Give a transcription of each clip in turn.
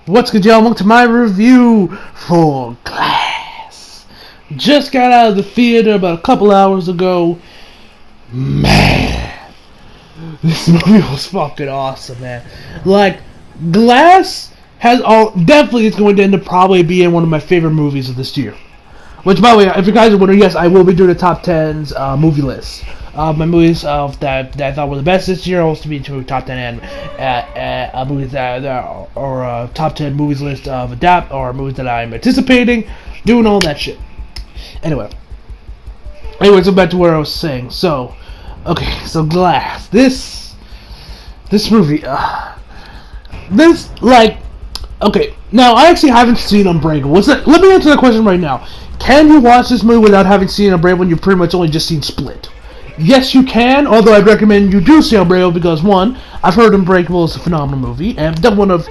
What's good, y'all? Welcome to my review for Glass. Just got out of the theater about a couple hours ago. Man, this movie was fucking awesome, man. Like, Glass has definitely is going to end up probably being one of my favorite movies of this year. Which, by the way, if you guys are wondering, yes, I will be doing a top 10s movie list. My movies that I thought were the best this year, also be to top 10 and movies that or top 10 movies list of adapt or movies that I'm anticipating, doing all that shit. Anyway, so back to where I was saying. So, okay, so Glass. This movie, okay. Now I actually haven't seen Unbreakable. Let me answer that question right now. Can you watch this movie without having seen Unbreakable when you've pretty much only just seen Split? Yes, you can, although I'd recommend you do see Unbreakable because, one, I've heard Unbreakable is a phenomenal movie, and definitely one of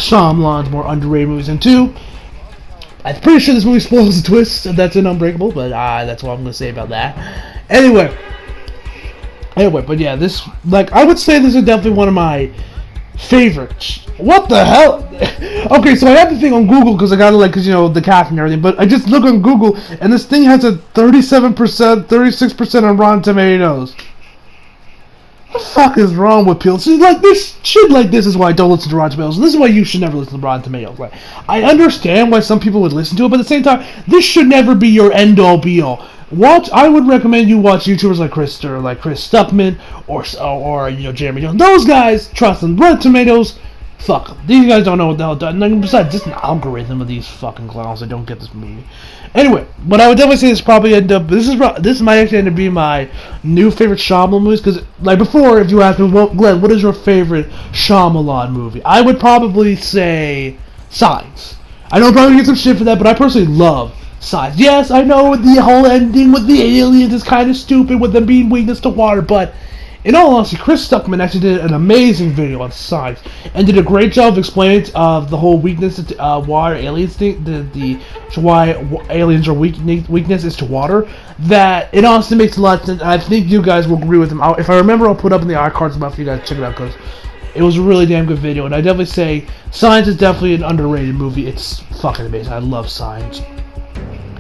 Shyamalan's more underrated movies, and two, I'm pretty sure this movie spoils the twist that's in Unbreakable, but that's what I'm going to say about that. Anyway, but yeah, I would say this is definitely one of my favorites. What the hell? Okay, so I have the thing on Google because I got it, because, the cast and everything, but I just look on Google, and this thing has a 37%, 36% on Rotten Tomatoes. What the fuck is wrong with people? See, shit like this is why I don't listen to Rotten Tomatoes, and this is why you should never listen to Rotten Tomatoes. Like, I understand why some people would listen to it, but at the same time, this should never be your end-all, be-all. I would recommend you watch YouTubers like Chris Stuckman, or Jeremy Jones. Those guys, trust them. Rotten Tomatoes, fuck them. These guys don't know what the hell done. Besides, just an algorithm of these fucking clowns that don't get this movie. Anyway, but I would definitely say this might actually end up being my new favorite Shyamalan movies, because, like before, if you asked me, Glenn, what is your favorite Shyamalan movie? I would probably say Signs. I know I'm probably get some shit for that, but I personally love Signs. Yes, I know the whole ending with the aliens is kind of stupid with them being weakness to water, but in all honesty, Chris Stuckman actually did an amazing video on Signs and did a great job of explaining the whole weakness to water aliens thing, why aliens are weakness is to water. That it honestly makes a lot of sense. I think you guys will agree with him. If I remember, I'll put up in the iCards about for you guys to check it out because it was a really damn good video, and I definitely say Signs is definitely an underrated movie. It's fucking amazing. I love Signs.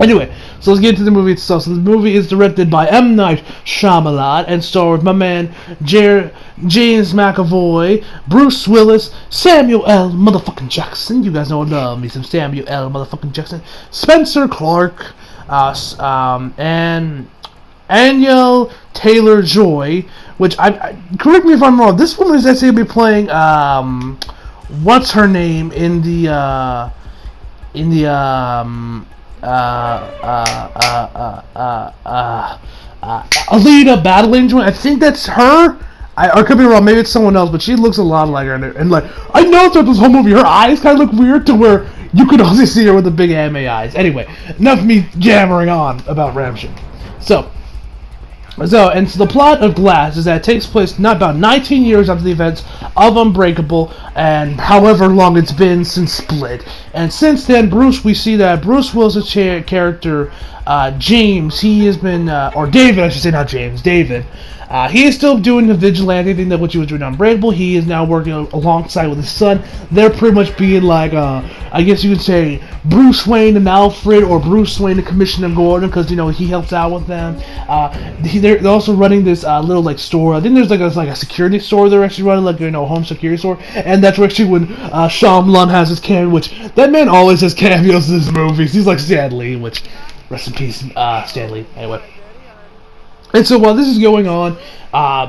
Anyway, so let's get into the movie itself. So the movie is directed by M. Night Shyamalan and stars my man James McAvoy, Bruce Willis, Samuel L. motherfucking Jackson. You guys know I love me some Samuel L. motherfucking Jackson. Spencer Clark, and Anya Taylor-Joy. Which correct me if I'm wrong. This woman is actually gonna be playing what's her name in the Alita Battle Angel. I think that's her. I could be wrong. Maybe it's someone else, but she looks a lot like her. And I know throughout this whole movie, her eyes kind of look weird to where you could also see her with the big anime eyes. Anyway, enough of me jammering on about random shit. So the plot of Glass is that it takes place not about 19 years after the events of Unbreakable, and however long it's been since Split. And since then, we see that Bruce Willis' character, James, he has been, or David, I should say, not James, David. He is still doing the vigilante thing that what he was doing on Unbreakable. He is now working alongside with his son. They're pretty much being like, I guess you could say, Bruce Wayne and Alfred, or Bruce Wayne and Commissioner Gordon, because he helps out with them. They're also running this little store. I think there's like a security store they're actually running, a home security store, and that's where actually when Shyamalan has his cameo. Which that man always has cameos in his movies. He's like Stan Lee, which rest in peace, Stan Lee. Anyway. And so while this is going on,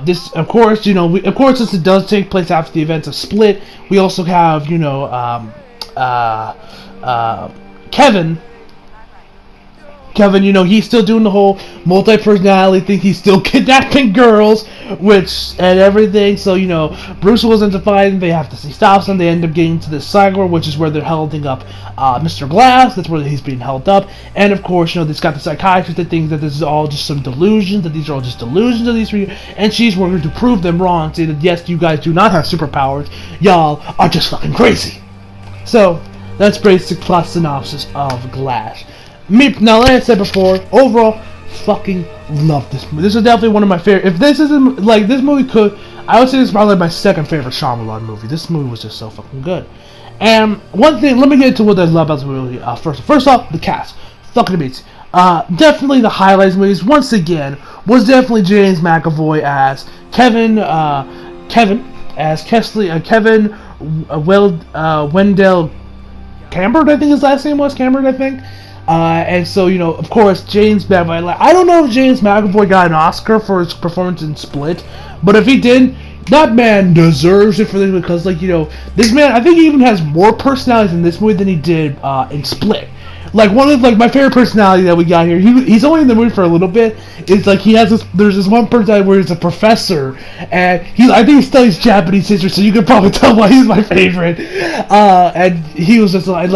this, of course, since it does take place after the events of Split, we also have, Kevin, he's still doing the whole multi-personality thing. He's still kidnapping girls, and everything. So, Bruce Willis ends up fighting. They have to see stops them. They end up getting to this cyber, which is where they're holding up Mr. Glass. That's where he's being held up. And, of course, it's got the psychiatrist that thinks that this is all just some delusions, that these are all just delusions of these three. And she's working to prove them wrong, saying that, yes, you guys do not have superpowers. Y'all are just fucking crazy. So, that's basic plot synopsis of Glass. Now, like I said before, overall, fucking love this movie. This is definitely one of my favorite. If this isn't, this movie I would say this is probably my second favorite Shyamalan movie. This movie was just so fucking good. And one thing, let me get into what I love about this movie. First off, the cast, fucking amazing. Definitely the highlights movies once again was definitely James McAvoy as Kevin. Kevin as Kesley. Kevin Wendell Cambert, I think his last name was Cambert, I think. And so, of course, James McAvoy. I don't know if James McAvoy got an Oscar for his performance in Split, but if he did, that man deserves it for this because, this man, I think he even has more personalities in this movie than he did in Split. One of my favorite personality that we got here. He's only in the movie for a little bit. It's he has this. There's this one personality where he's a professor, and I think he studies Japanese history, so you can probably tell why he's my favorite. And he was just like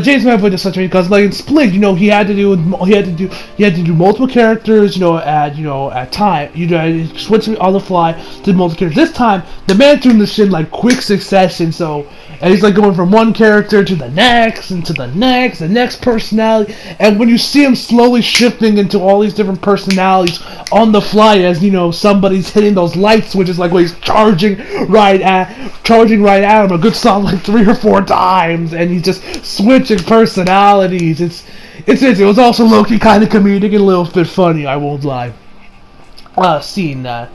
James McAvoy does such a because in Split, he had to do multiple characters, at time, switching on the fly to multiple characters. This time, the man doing this shit in quick succession, and he's going from one character to the next and to the next personality, and when you see him slowly shifting into all these different personalities on the fly as somebody's hitting those light switches when he's charging right at him a good solid 3 or 4 times, and he's just switching personalities. It was also low-key kind of comedic and a little bit funny, I won't lie. Seeing that.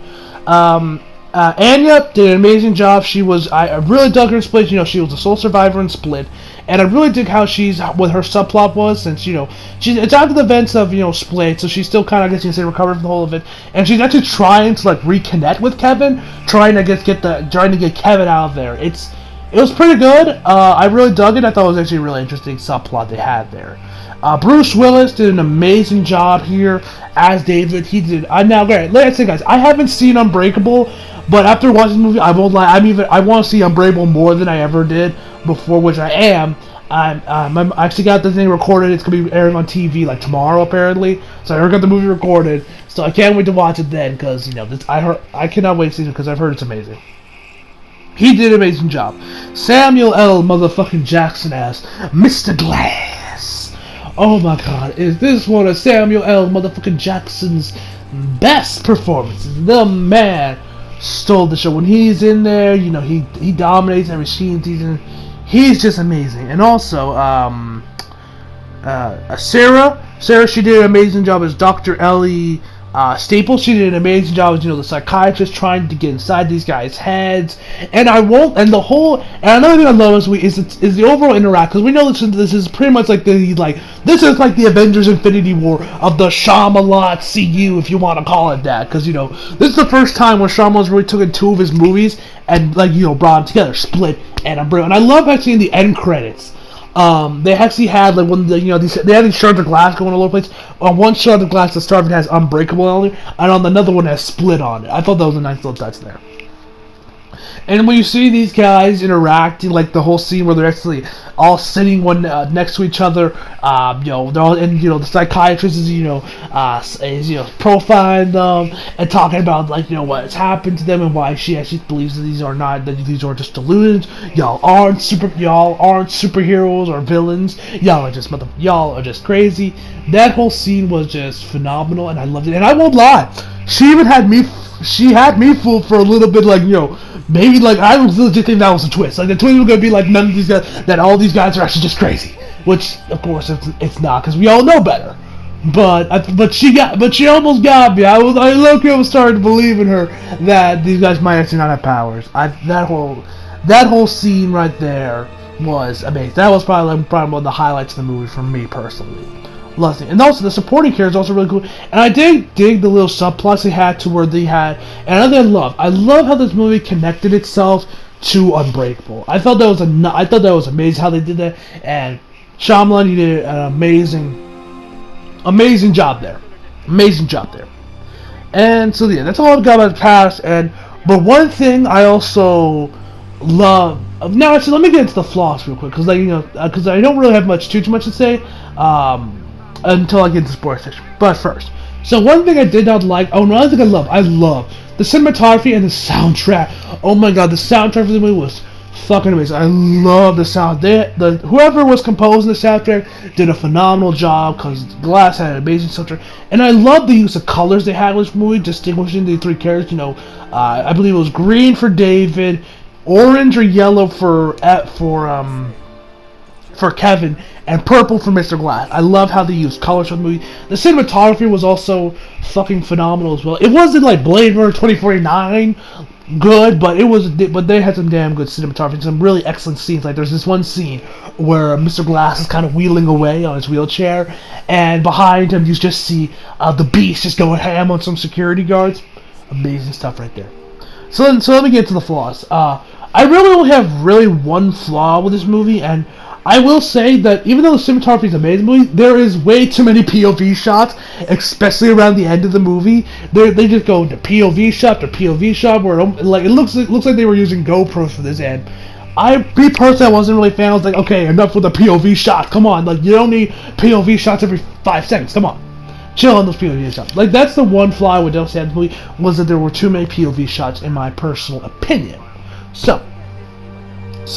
Anya did an amazing job. I really dug her in Split. She was a sole survivor in Split, and I really dig how what her subplot was, since it's after the events of Split, so she's still kind of recovered from the whole of it, and she's actually trying to reconnect with Kevin, trying to get Kevin out of there. It was pretty good. I really dug it. I thought it was actually a really interesting subplot they had there. Bruce Willis did an amazing job here as David. He did. Now, great. Like I said, guys, I haven't seen Unbreakable, but after watching the movie, I won't lie. I want to see Unbreakable more than I ever did before, which I am. I actually got the thing recorded. It's gonna be airing on TV tomorrow, apparently. So I already got the movie recorded. So I can't wait to watch it then, because I cannot wait to see it because I've heard it's amazing. He did an amazing job. Samuel L. motherfucking Jackson as Mr. Glass. Oh my God, is this one of Samuel L. motherfucking Jackson's best performances? The man stole the show. When he's in there, he dominates every scene he's in. He's just amazing. And also, Sarah, she did an amazing job as Dr. Ellie Staples. She did an amazing job as the psychiatrist trying to get inside these guys' heads. And another thing I love is the overall interact, because we know this is pretty much this is like the Avengers Infinity War of the Shyamalan CU, if you want to call it that, because this is the first time where Shyamalan's really took in 2 of his movies and brought them together, Split and Unbreakable. And I love actually in the end credits. They actually had they had these shards of glass going all over the place. On one shard of glass, the start of it has Unbreakable on it, and on another one has Split on it. I thought that was a nice little touch there. And when you see these guys interacting, the whole scene where they're actually all sitting one next to each other, they're all, and the psychiatrist is profiling them and talking about what has happened to them and why she actually believes that these are just delusions. Y'all aren't superheroes or villains. Y'all are just crazy. That whole scene was just phenomenal, and I loved it. And I won't lie, she had me fooled for a little bit, maybe I was legit thinking that was a twist. The twist was gonna be none of these guys, that all these guys are actually just crazy, which of course it's not, because we all know better. But she almost got me. I was starting to believe in her that these guys might actually not have powers. That whole scene right there was amazing. That was probably one of the highlights of the movie for me personally. Loved it. And also the supporting characters also really cool. And I did dig the little subplots they had to where they had, and another thing I love how this movie connected itself to Unbreakable. I thought that was amazing how they did that, and Shyamalan, he did an amazing job there. Amazing job there. And so yeah, that's all I've got about the past. But one thing I also love. Now actually, let me get into the flaws real quick, because because I don't really have too much to say. Until I get into the sports section. But first, so one thing I did not like, another thing I love the cinematography and the soundtrack. Oh my God, the soundtrack for the movie was fucking amazing. I love the sound. Whoever was composing the soundtrack did a phenomenal job, because Glass had an amazing soundtrack. And I love the use of colors they had in this movie, distinguishing the 3 characters. I believe it was green for David, orange or yellow for Kevin, and purple for Mr. Glass. I love how they used colors for the movie. The cinematography was also fucking phenomenal as well. It wasn't like Blade Runner 2049 good, but they had some damn good cinematography, some really excellent scenes. Like there's this one scene where Mr. Glass is kind of wheeling away on his wheelchair, and behind him you just see the Beast just going ham on some security guards. Amazing stuff right there. So let me get to the flaws. I really only have one flaw with this movie, and I will say that even though the cinematography is amazing, there is way too many POV shots, especially around the end of the movie. They just go to POV shot to POV shot, where it looks like they were using GoPros for this. And me personally, I wasn't really a fan. I was like, okay, enough with the POV shot. Come on, like you don't need POV shots every 5 seconds. Come on, chill on those POV shots. Like that's the one flaw with Del Santos movie, was that there were too many POV shots, in my personal opinion. So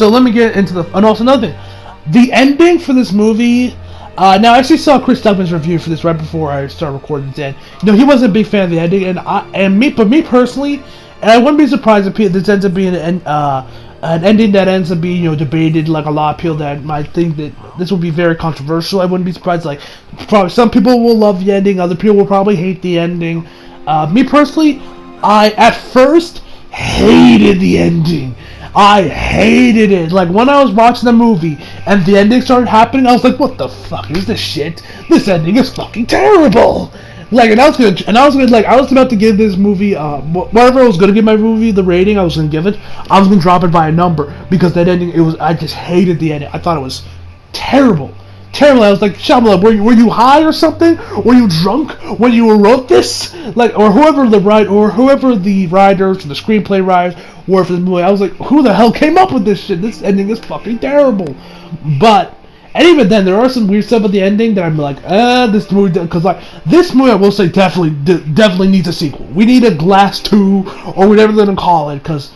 let me get into and also another thing. The ending for this movie, now I actually saw Chris Duckman's review for this right before I started recording this, and he wasn't a big fan of the ending, but me personally, and I wouldn't be surprised if this ends up being an ending that ends up being debated. Like a lot of people that might think that this will be very controversial. I wouldn't be surprised. Like probably some people will love the ending, other people will probably hate the ending. Me personally, I at first hated the ending. I hated it. Like when I was watching the movie and the ending started happening, I was like, "What the fuck is this shit? This ending is fucking terrible." Like, I was about to give this movie, whatever I was gonna give my movie, the rating I was gonna give it, I was gonna drop it by a number because that ending, I just hated the ending. I thought it was terrible. Terrible. I was like, Shyamalan, were you high or something? Were you drunk when you wrote this? Like, or whoever the writers or the screenplay writers were for the movie. I was like, who the hell came up with this shit? This ending is fucking terrible. And even then, there are some weird stuff at the ending that I'm like, this movie, because like this movie, I will say definitely needs a sequel. We need a Glass 2 or whatever they're gonna call it, because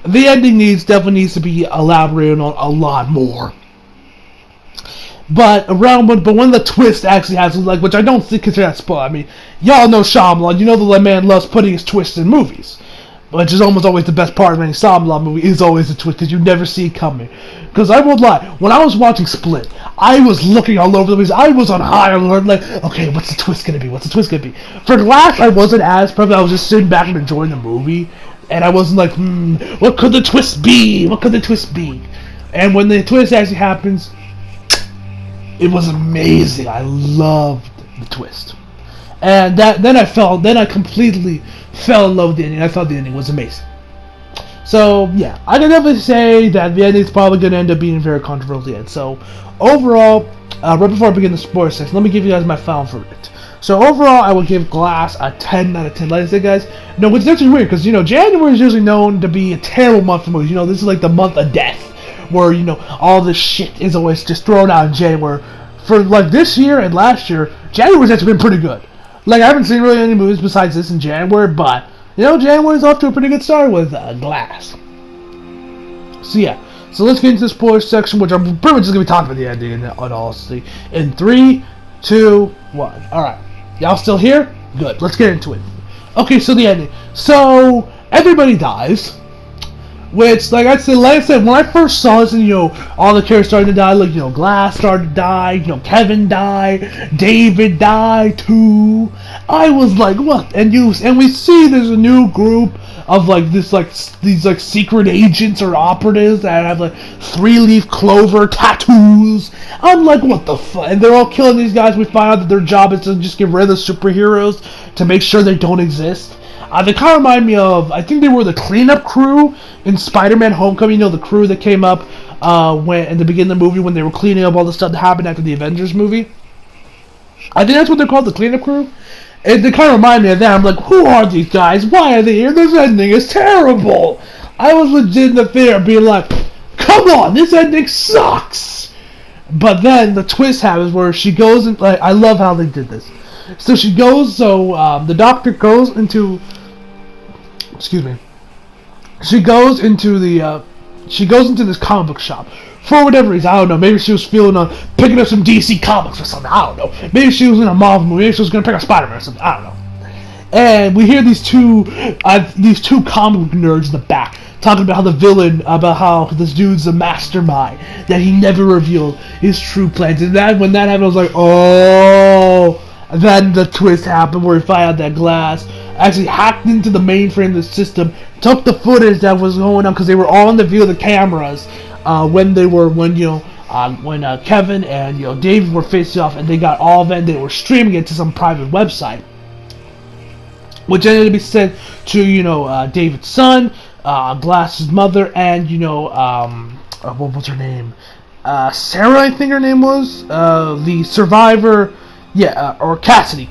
the ending definitely needs to be elaborated on a lot more. But when the twist actually happens, like, which I don't consider that spoil. I mean, y'all know Shyamalan. You know the man loves putting his twists in movies, which is almost always the best part of any Shyamalan movie, is always the twist, because you never see it coming. Because I won't lie, when I was watching Split, I was looking all over the movies. I was on high alert, like, okay, what's the twist gonna be? What's the twist gonna be? For Glass, I wasn't as prevalent. I was just sitting back and enjoying the movie, and I wasn't like, what could the twist be? What could the twist be? And when the twist actually happens, it was amazing. I loved the twist, and then I completely fell in love with the ending. I thought the ending was amazing. So yeah, I can definitely say that the ending is probably going to end up being very controversial. And so overall, right before I begin the spoiler section, let me give you guys my final verdict. So overall, I would give Glass a 10 out of 10. Like I said, guys, it's actually weird because January is usually known to be a terrible month for movies. This is like the month of death, where all this shit is always just thrown out in January. For like this year and last year, January's actually been pretty good. Like I haven't seen really any movies besides this in January, but January's off to a pretty good start with Glass. So yeah, so let's get into the spoiler section, which I'm pretty much just gonna be talking about the ending in all honesty. In 3, 2, 1. All right, y'all still here? Good. Let's get into it. Okay, so the ending. So everybody dies. Which, like I said, when I first saw this, and all the characters started to die, like Glass started to die, Kevin died, David died too. I was like, what? And we see there's a new group of these secret agents or operatives that have like 3-leaf clover tattoos. I'm like, what the fuck? And they're all killing these guys. We find out that their job is to just get rid of the superheroes to make sure they don't exist. They kind of remind me of, I think they were the cleanup crew in Spider-Man Homecoming. The crew that came up when in the beginning of the movie when they were cleaning up all the stuff that happened after the Avengers movie. I think that's what they're called, the cleanup crew. And they kind of remind me of that. I'm like, who are these guys? Why are they here? This ending is terrible. I was legit in the theater being like, come on, this ending sucks. But then the twist happens where she goes and I love how they did this. So she goes. The doctor goes into. Excuse me. She goes into this comic book shop for whatever reason. I don't know. Maybe she was feeling picking up some DC comics or something. I don't know. Maybe she was in a Marvel movie. Maybe she was gonna pick up Spider-Man or something. I don't know. And we hear these two comic nerds in the back talking about how the villain, about how this dude's a mastermind, that he never revealed his true plans. And that when that happened, I was like, oh. And then the twist happened where he find out that Glass actually hacked into the mainframe of the system, took the footage that was going on because they were all in the view of the cameras when Kevin and David were facing off, and they got all of it. And they were streaming it to some private website, which ended up being sent to David's son, Glass's mother, and what was her name? Sarah, I think her name was the survivor. Yeah, or Casey,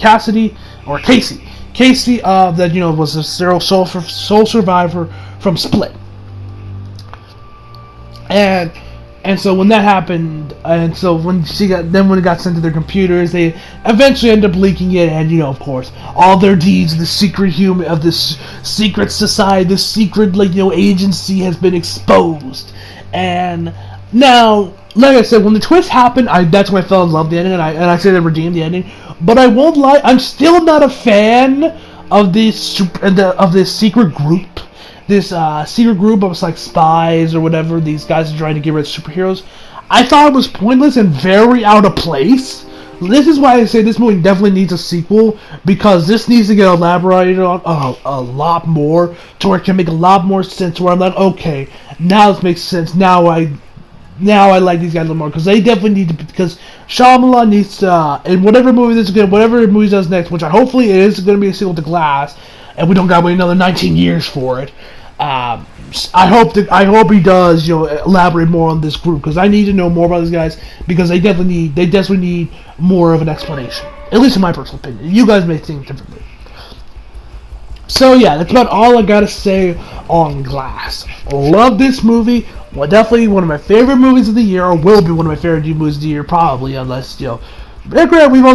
or Casey, that was a sole survivor from Split, and so when that happened, and so when it got sent to their computers, they eventually ended up leaking it, and of course, all their deeds, the secret of this secret society, this secret agency has been exposed, and now. Like I said, when the twist happened, that's when I fell in love with the ending, and I said I redeemed the ending. But I won't lie, I'm still not a fan of this secret group. This secret group of like spies or whatever. These guys are trying to get rid of superheroes. I thought it was pointless and very out of place. This is why I say this movie definitely needs a sequel, because this needs to get elaborated on a lot more, to where it can make a lot more sense. Where I'm like, okay, now this makes sense. Now I like these guys a little more, because they definitely need to, because Shyamalan needs to, in whatever movie he does next, which hopefully it is going to be a sequel to Glass, and we don't got to wait another 19 years for it. I hope he does, elaborate more on this group, because I need to know more about these guys, because they desperately need more of an explanation. At least in my personal opinion. You guys may think differently. So yeah, that's about all I gotta say on Glass. Love this movie. Well, definitely one of my favorite movies of the year, or will be one of my favorite movies of the year, probably, unless we're gonna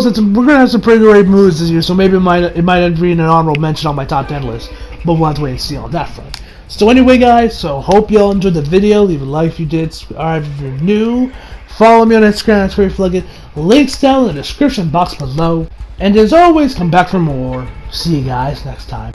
have some pretty great movies this year, so maybe it might be an honorable mention on my top 10 list, but we'll have to wait and see on that front. So anyway, guys, so hope y'all enjoyed the video. Leave a like if you did, subscribe if you're new, follow me on Instagram and Twitter if you like it. Links down in the description box below, and as always, come back for more. See you guys next time.